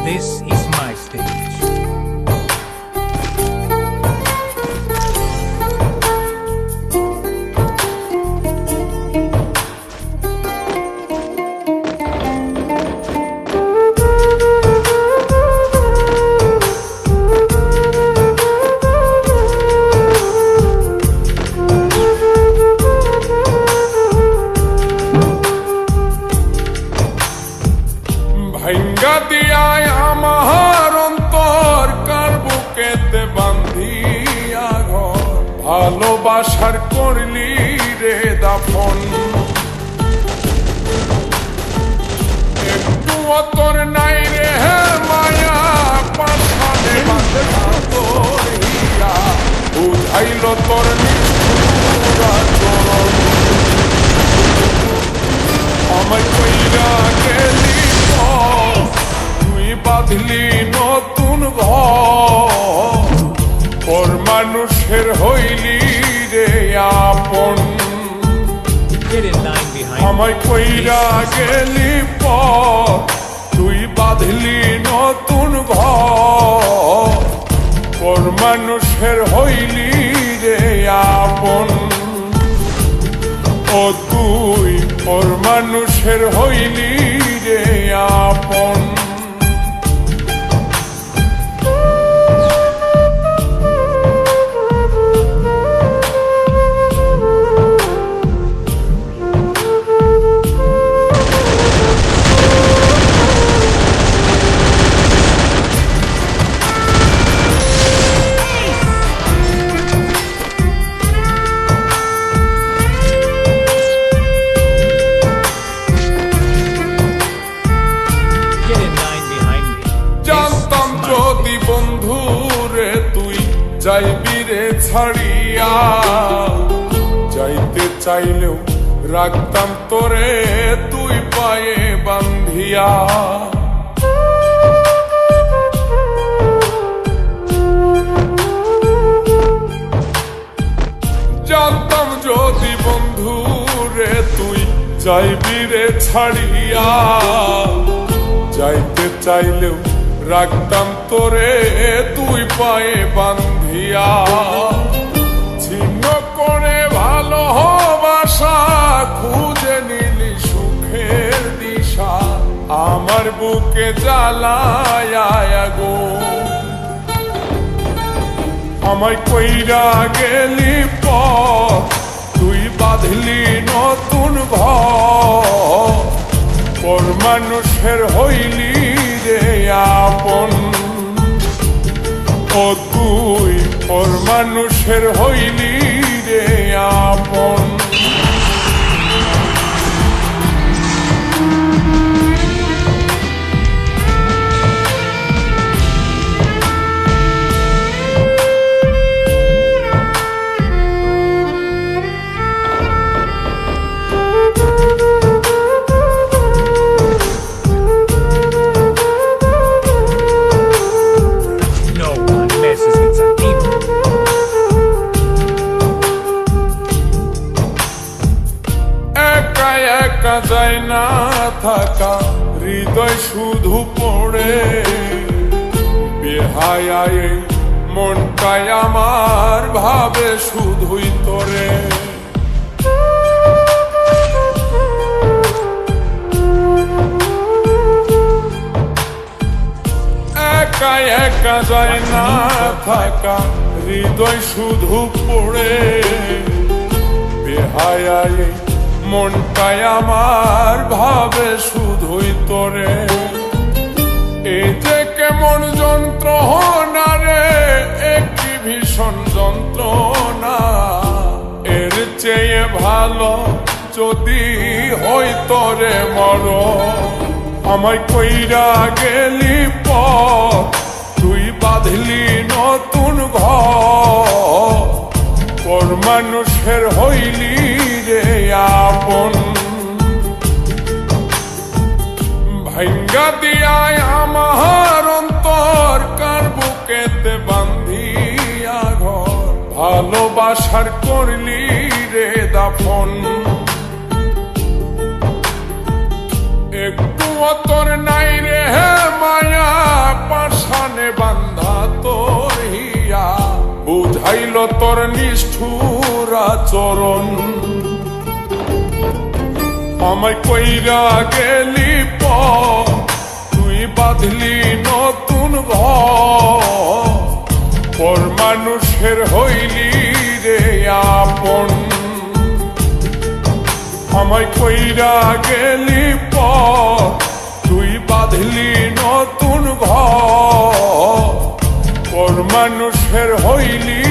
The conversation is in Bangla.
This is my stage. ভাঙ্গা দিয়ায় আমার অন্তর কার বুকেতে বান্ধিয়া ঘর ভালোবাসার করলি রে দাফন একটু অতর নাই রে মায়া পাশানে বাঁধা তোর হিয়া বুঝাইল তোর নিষ্ঠুরা চরণ আমায় কইরা গেলি তুই বাঁধলি নতুন ঘর পর মানুষের হইলি রে আপন Get in line behind আমায় কইরা গেলি পর তুই বাঁধলি নতুন ঘর পর মানুষের হইলি রে আপন ও তুই পর মানুষের হইলি রে আপন Get in line behind me. জানতাম যদি বন্ধু রে তুই যাইবি রে ছাড়িয়া যাইতে চাইলেও রাখতাম তোরে তুই পায়ে বান্ধিয়া জানতাম যদি বন্ধু রে তুই যাইবি রে ছাড়িয়া যাইতে চাইলেও রাখতাম তোরে তুই পায়ে বান্ধিয়া ছিন্ন করে ভালোবাসা খুঁজে নিলি সুখের দিশা আমার বুকে জ্বালায় গো আমায় কইরা গেলি পর তুই বাঁধলি নতুন ঘর পর মানুষের হইলি রে আপন ও তুই পর মানুষের হইলি রে আপন No one messes with Sandeep. একা একা যায় না থাকা হৃদয় শুধু পড়ে বেহায়ায় মনটাই আমার ভাবে শুধুই তোরে একা একা যায় না থাকা হৃদয় শুধু পড়ে বেহায়ায় মনটাই আমার ভাবে শুধুই তোরে এই যে কেমন যন্ত্রণা রে একটি ভীষণ যন্ত্রণা এর চেয়ে ভালো যদি হই তোরে মর আমায় কইরা গেলি পর তুই বাঁধলি নতুন ঘর পর মানুষের হইলি রে আপন ভাঙ্গা দিয়ায় আমার অন্তর কার বুকেতে বান্ধিয়া ঘর ভালোবাসার করলি রে দাফন একটু অতর নাই রে মায়া খাইল তোর নিষ্ঠুর আচরণ আমায় কইরা গেলি তুই বাঁধলি নতুন ঘর পর মানুষের হইলি রে আপন আমায় কইরা গেলি তুই বাঁধলি নতুন ঘর পর মানুষের হইলি